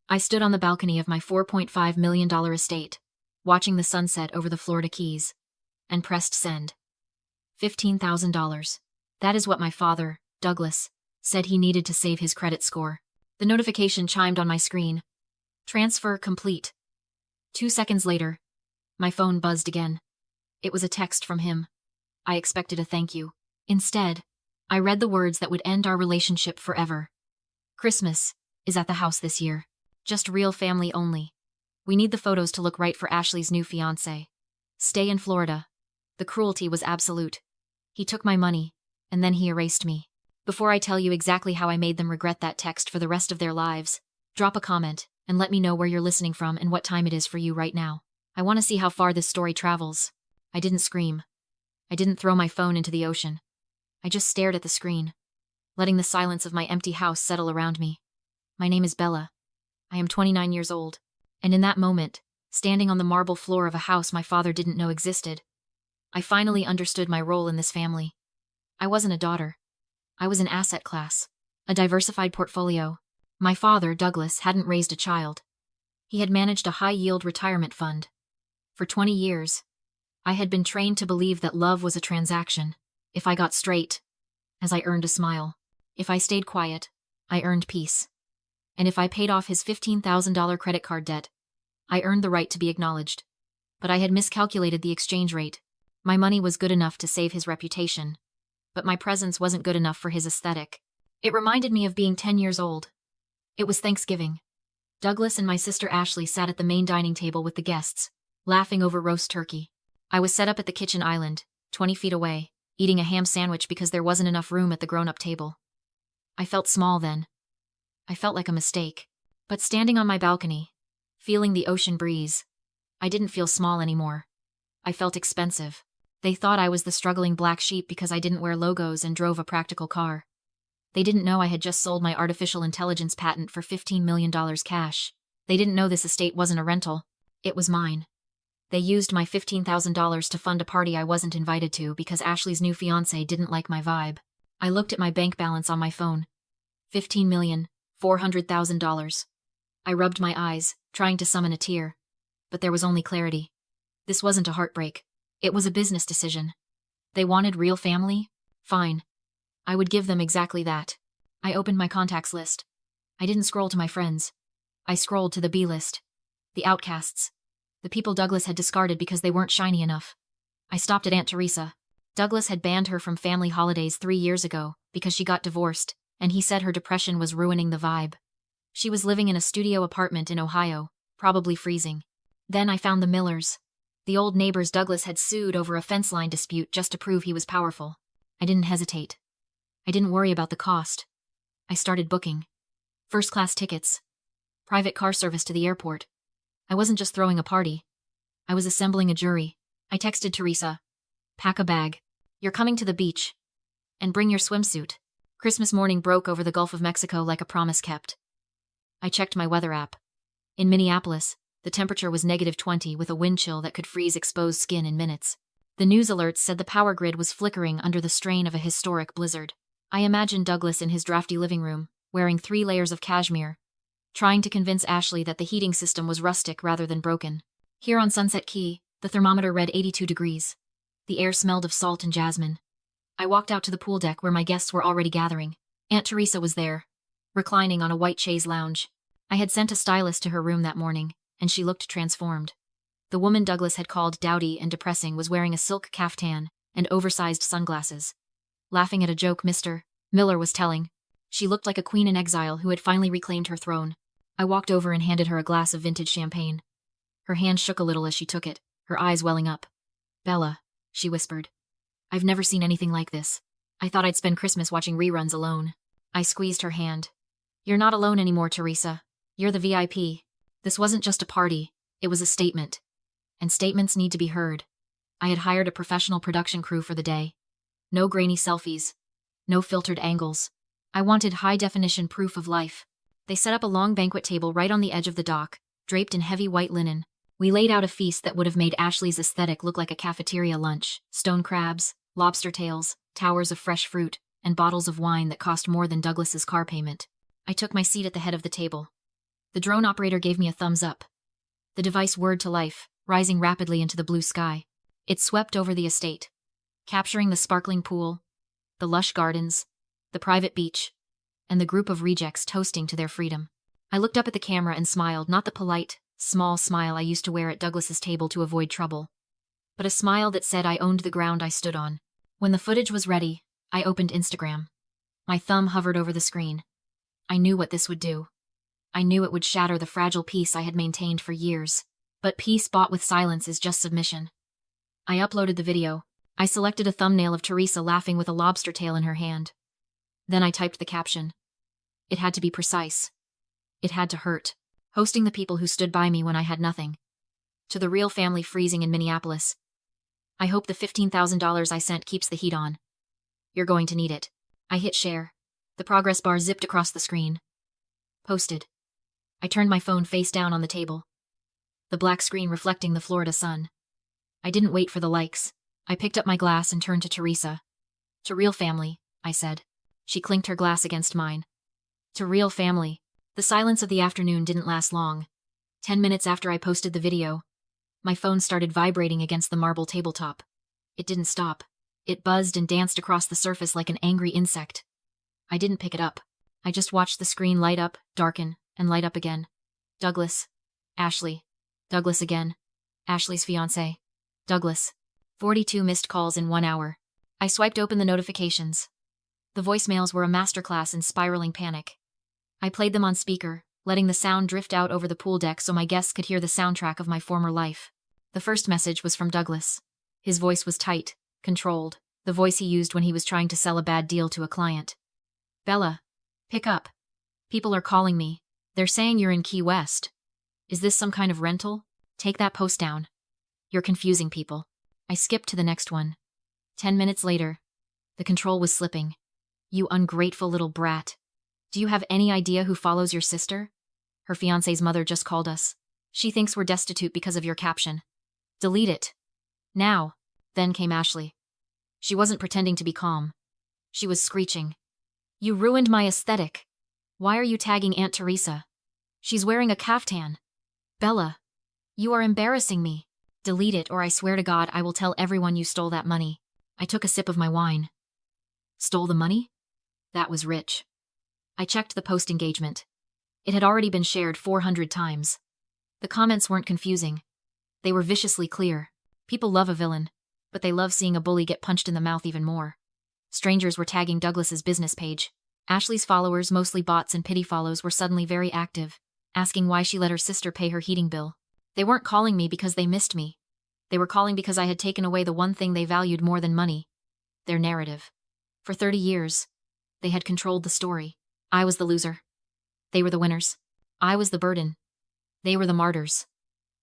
I stood on the balcony of my $4.5 million estate, watching the sunset over the Florida Keys, and pressed send. $15,000. That is what my father, Douglas, said he needed to save his credit score. The notification chimed on my screen. Transfer complete. 2 seconds later, my phone buzzed again. It was a text from him. I expected a thank you. Instead, I read the words that would end our relationship forever. Christmas is at the house this year. Just real family only. We need the photos to look right for Ashley's new fiancé. Stay in Florida. The cruelty was absolute. He took my money, and then he erased me. Before I tell you exactly how I made them regret that text for the rest of their lives, drop a comment and let me know where you're listening from and what time it is for you right now. I want to see how far this story travels. I didn't scream. I didn't throw my phone into the ocean. I just stared at the screen, letting the silence of my empty house settle around me. My name is Bella. I am 29 years old, and in that moment, standing on the marble floor of a house my father didn't know existed, I finally understood my role in this family. I wasn't a daughter. I was an asset class, a diversified portfolio. My father, Douglas, hadn't raised a child. He had managed a high-yield retirement fund. For 20 years, I had been trained to believe that love was a transaction. If I got straight, as I earned a smile. If I stayed quiet, I earned peace. And if I paid off his $15,000 credit card debt, I earned the right to be acknowledged. But I had miscalculated the exchange rate. My money was good enough to save his reputation, but my presence wasn't good enough for his aesthetic. It reminded me of being 10 years old. It was Thanksgiving. Douglas and my sister Ashley sat at the main dining table with the guests, laughing over roast turkey. I was set up at the kitchen island, 20 feet away, eating a ham sandwich because there wasn't enough room at the grown-up table. I felt small then. I felt like a mistake. But standing on my balcony, feeling the ocean breeze, I didn't feel small anymore. I felt expensive. They thought I was the struggling black sheep because I didn't wear logos and drove a practical car. They didn't know I had just sold my artificial intelligence patent for $15 million cash. They didn't know this estate wasn't a rental. It was mine. They used my $15,000 to fund a party I wasn't invited to because Ashley's new fiancé didn't like my vibe. I looked at my bank balance on my phone. $15,400,000. I rubbed my eyes, trying to summon a tear. But there was only clarity. This wasn't a heartbreak. It was a business decision. They wanted real family? Fine. I would give them exactly that. I opened my contacts list. I didn't scroll to my friends. I scrolled to the B list. The outcasts. The people Douglas had discarded because they weren't shiny enough. I stopped at Aunt Teresa. Douglas had banned her from family holidays 3 years ago because she got divorced, and he said her depression was ruining the vibe. She was living in a studio apartment in Ohio, probably freezing. Then I found the Millers. The old neighbors Douglas had sued over a fence line dispute just to prove he was powerful. I didn't hesitate. I didn't worry about the cost. I started booking. First-class tickets. Private car service to the airport. I wasn't just throwing a party. I was assembling a jury. I texted Teresa. Pack a bag. You're coming to the beach. And bring your swimsuit. Christmas morning broke over the Gulf of Mexico like a promise kept. I checked my weather app. In Minneapolis, the temperature was -20 with a wind chill that could freeze exposed skin in minutes. The news alerts said the power grid was flickering under the strain of a historic blizzard. I imagined Douglas in his drafty living room, wearing 3 layers of cashmere, trying to convince Ashley that the heating system was rustic rather than broken. Here on Sunset Key, the thermometer read 82 degrees. The air smelled of salt and jasmine. I walked out to the pool deck where my guests were already gathering. Aunt Teresa was there, reclining on a white chaise lounge. I had sent a stylist to her room that morning, and she looked transformed. The woman Douglas had called dowdy and depressing was wearing a silk caftan and oversized sunglasses. Laughing at a joke Mr. Miller was telling. She looked like a queen in exile who had finally reclaimed her throne. I walked over and handed her a glass of vintage champagne. Her hand shook a little as she took it, her eyes welling up. "Bella," she whispered. "I've never seen anything like this. I thought I'd spend Christmas watching reruns alone." I squeezed her hand. "You're not alone anymore, Teresa. You're the VIP. This wasn't just a party, it was a statement. And statements need to be heard." I had hired a professional production crew for the day. No grainy selfies. No filtered angles. I wanted high-definition proof of life. They set up a long banquet table right on the edge of the dock, draped in heavy white linen. We laid out a feast that would have made Ashley's aesthetic look like a cafeteria lunch. Stone crabs, lobster tails, towers of fresh fruit, and bottles of wine that cost more than Douglas's car payment. I took my seat at the head of the table. The drone operator gave me a thumbs up. The device whirred to life, rising rapidly into the blue sky. It swept over the estate, capturing the sparkling pool, the lush gardens, the private beach, and the group of rejects toasting to their freedom. I looked up at the camera and smiled, not the polite, small smile I used to wear at Douglas's table to avoid trouble, but a smile that said I owned the ground I stood on. When the footage was ready, I opened Instagram. My thumb hovered over the screen. I knew what this would do. I knew it would shatter the fragile peace I had maintained for years. But peace bought with silence is just submission. I uploaded the video. I selected a thumbnail of Teresa laughing with a lobster tail in her hand. Then I typed the caption. It had to be precise. It had to hurt. Hosting the people who stood by me when I had nothing. To the real family freezing in Minneapolis. I hope the $15,000 I sent keeps the heat on. You're going to need it. I hit share. The progress bar zipped across the screen. Posted. I turned my phone face down on the table. The black screen reflecting the Florida sun. I didn't wait for the likes. I picked up my glass and turned to Teresa. To real family, I said. She clinked her glass against mine. To real family. The silence of the afternoon didn't last long. 10 minutes after I posted the video, my phone started vibrating against the marble tabletop. It didn't stop. It buzzed and danced across the surface like an angry insect. I didn't pick it up. I just watched the screen light up, darken, and light up again. Douglas. Ashley. Douglas again. Ashley's fiancé. Douglas. 42 missed calls in 1 hour. I swiped open the notifications. The voicemails were a masterclass in spiraling panic. I played them on speaker, letting the sound drift out over the pool deck so my guests could hear the soundtrack of my former life. The first message was from Douglas. His voice was tight, controlled, the voice he used when he was trying to sell a bad deal to a client. Bella. Pick up. People are calling me. They're saying you're in Key West. Is this some kind of rental? Take that post down. You're confusing people. I skipped to the next one. 10 minutes later. The control was slipping. You ungrateful little brat. Do you have any idea who follows your sister? Her fiancé's mother just called us. She thinks we're destitute because of your caption. Delete it. Now. Then came Ashley. She wasn't pretending to be calm. She was screeching. You ruined my aesthetic. Why are you tagging Aunt Teresa? She's wearing a caftan. Bella. You are embarrassing me. Delete it or I swear to God I will tell everyone you stole that money. I took a sip of my wine. Stole the money? That was rich. I checked the post engagement. It had already been shared 400 times. The comments weren't confusing. They were viciously clear. People love a villain, but they love seeing a bully get punched in the mouth even more. Strangers were tagging Douglas's business page. Ashley's followers, mostly bots and pity follows, were suddenly very active, asking why she let her sister pay her heating bill. They weren't calling me because they missed me. They were calling because I had taken away the one thing they valued more than money. Their narrative. For 30 years, they had controlled the story. I was the loser. They were the winners. I was the burden. They were the martyrs.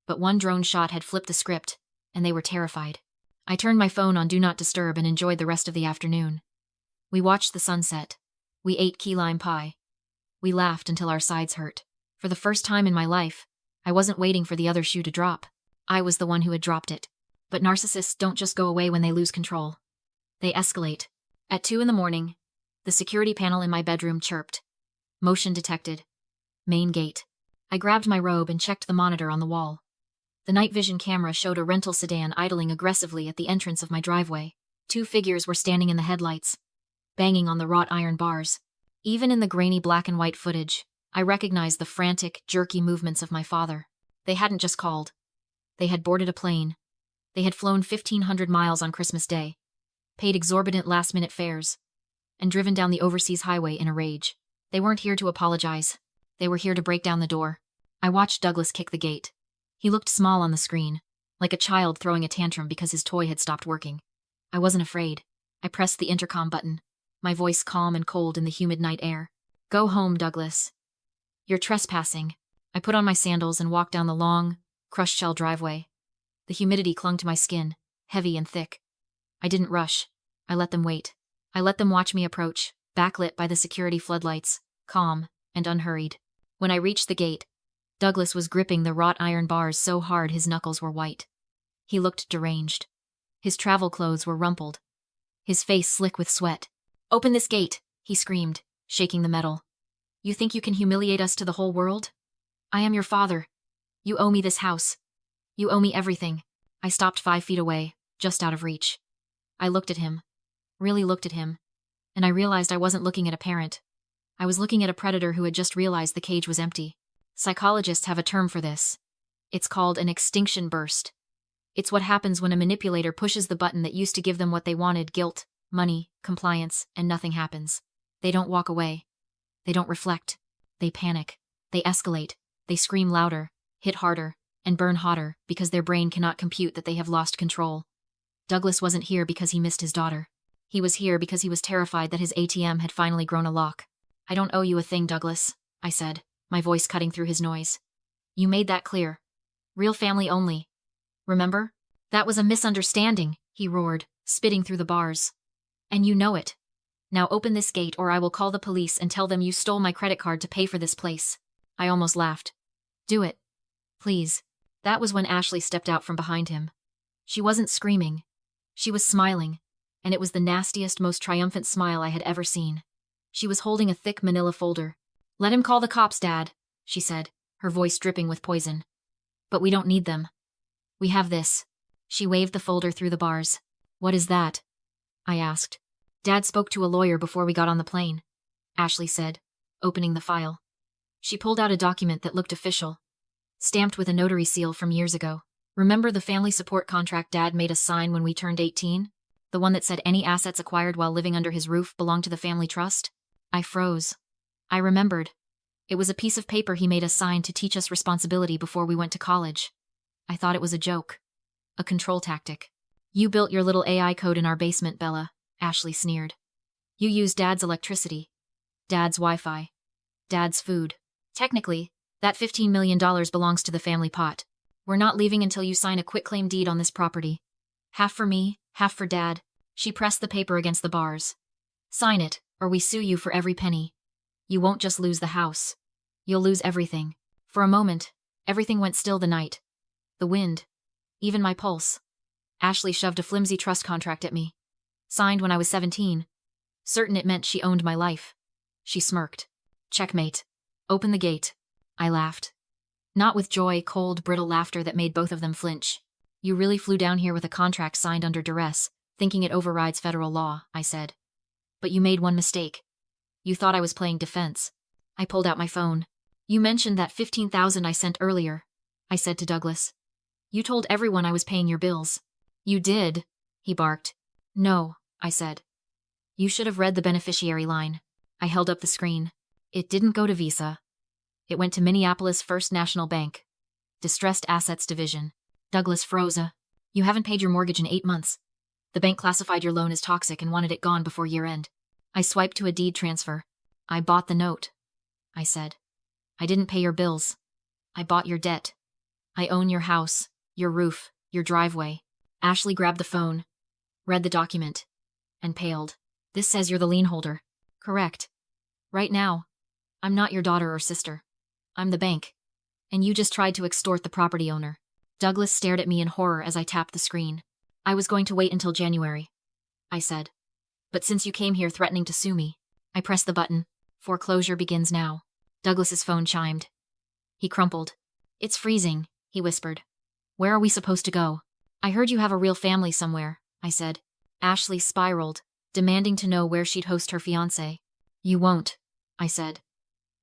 But one drone shot had flipped the script, and they were terrified. I turned my phone on Do Not Disturb and enjoyed the rest of the afternoon. We watched the sunset. We ate key lime pie. We laughed until our sides hurt. For the first time in my life, I wasn't waiting for the other shoe to drop. I was the one who had dropped it. But narcissists don't just go away when they lose control. They escalate. At 2 a.m, the security panel in my bedroom chirped. Motion detected. Main gate. I grabbed my robe and checked the monitor on the wall. The night vision camera showed a rental sedan idling aggressively at the entrance of my driveway. 2 figures were standing in the headlights, banging on the wrought iron bars. Even in the grainy black and white footage, I recognized the frantic, jerky movements of my father. They hadn't just called. They had boarded a plane. They had flown 1,500 miles on Christmas Day, paid exorbitant last-minute fares, and driven down the overseas highway in a rage. They weren't here to apologize. They were here to break down the door. I watched Douglas kick the gate. He looked small on the screen, like a child throwing a tantrum because his toy had stopped working. I wasn't afraid. I pressed the intercom button, my voice calm and cold in the humid night air. Go home, Douglas. You're trespassing. I put on my sandals and walked down the long, crushed shell driveway. The humidity clung to my skin, heavy and thick. I didn't rush. I let them wait. I let them watch me approach, backlit by the security floodlights, calm and unhurried. When I reached the gate, Douglas was gripping the wrought iron bars so hard his knuckles were white. He looked deranged. His travel clothes were rumpled, his face slick with sweat. Open this gate, he screamed, shaking the metal. You think you can humiliate us to the whole world? I am your father. You owe me this house. You owe me everything. I stopped 5 feet away, just out of reach. I looked at him. Really looked at him. And I realized I wasn't looking at a parent. I was looking at a predator who had just realized the cage was empty. Psychologists have a term for this. It's called an extinction burst. It's what happens when a manipulator pushes the button that used to give them what they wanted: guilt, money, compliance, and nothing happens. They don't walk away. They don't reflect. They panic. They escalate. They scream louder, hit harder, and burn hotter because their brain cannot compute that they have lost control. Douglas wasn't here because he missed his daughter. He was here because he was terrified that his ATM had finally grown a lock. I don't owe you a thing, Douglas, I said, my voice cutting through his noise. You made that clear. Real family only. Remember? That was a misunderstanding, he roared, spitting through the bars. And you know it. Now open this gate or I will call the police and tell them you stole my credit card to pay for this place. I almost laughed. Do it. Please. That was when Ashley stepped out from behind him. She wasn't screaming. She was smiling, and it was the nastiest, most triumphant smile I had ever seen. She was holding a thick manila folder. Let him call the cops, Dad, she said, her voice dripping with poison. But we don't need them. We have this. She waved the folder through the bars. What is that? I asked. Dad spoke to a lawyer before we got on the plane, Ashley said, opening the file. She pulled out a document that looked official, stamped with a notary seal from years ago. Remember the family support contract Dad made us sign when we turned 18? The one that said any assets acquired while living under his roof belonged to the family trust? I froze. I remembered. It was a piece of paper he made us sign to teach us responsibility before we went to college. I thought it was a joke. A control tactic. You built your little AI code in our basement, Bella, Ashley sneered. You used Dad's electricity, Dad's Wi-Fi, Dad's food. Technically, that $15 million belongs to the family pot. We're not leaving until you sign a quitclaim deed on this property. Half for me, half for Dad. She pressed the paper against the bars. Sign it, or we sue you for every penny. You won't just lose the house. You'll lose everything. For a moment, everything went still. The night. The wind. Even my pulse. Ashley shoved a flimsy trust contract at me. Signed when I was 17. Certain it meant she owned my life. She smirked. Checkmate. Open the gate. I laughed. Not with joy, cold, brittle laughter that made both of them flinch. You really flew down here with a contract signed under duress, thinking it overrides federal law, I said. But you made one mistake. You thought I was playing defense. I pulled out my phone. You mentioned that $15,000 I sent earlier, I said to Douglas. You told everyone I was paying your bills. You did, he barked. No, I said. You should have read the beneficiary line. I held up the screen. It didn't go to Visa. It went to Minneapolis First National Bank. Distressed Assets Division. Douglas froze. You haven't paid your mortgage in 8 months. The bank classified your loan as toxic and wanted it gone before year-end. I swiped to a deed transfer. I bought the note, I said. I didn't pay your bills. I bought your debt. I own your house, your roof, your driveway. Ashley grabbed the phone, read the document, and paled. This says you're the lien holder. Correct. Right now. I'm not your daughter or sister. I'm the bank. And you just tried to extort the property owner. Douglas stared at me in horror as I tapped the screen. I was going to wait until January, I said. But since you came here threatening to sue me, I pressed the button. Foreclosure begins now. Douglas's phone chimed. He crumpled. It's freezing, he whispered. Where are we supposed to go? I heard you have a real family somewhere, I said. Ashley spiraled, demanding to know where she'd host her fiancé. You won't, I said.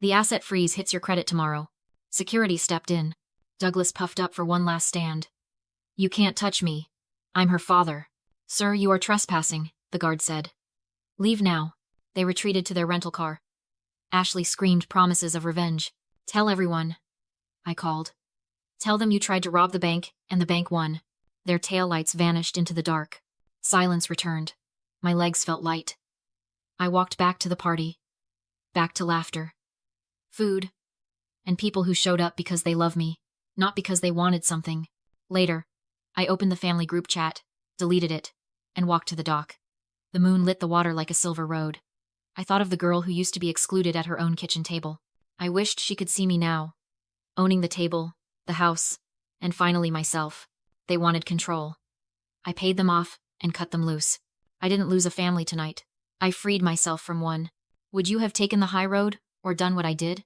The asset freeze hits your credit tomorrow. Security stepped in. Douglas puffed up for one last stand. You can't touch me. I'm her father. Sir, you are trespassing, the guard said. Leave now. They retreated to their rental car. Ashley screamed promises of revenge. Tell everyone, I called. Tell them you tried to rob the bank, and the bank won. Their taillights vanished into the dark. Silence returned. My legs felt light. I walked back to the party. Back to laughter. Food. And people who showed up because they love me, not because they wanted something. Later, I opened the family group chat, deleted it, and walked to the dock. The moon lit the water like a silver road. I thought of the girl who used to be excluded at her own kitchen table. I wished she could see me now. Owning the table, the house, and finally myself. They wanted control. I paid them off and cut them loose. I didn't lose a family tonight. I freed myself from one. Would you have taken the high road, or done what I did?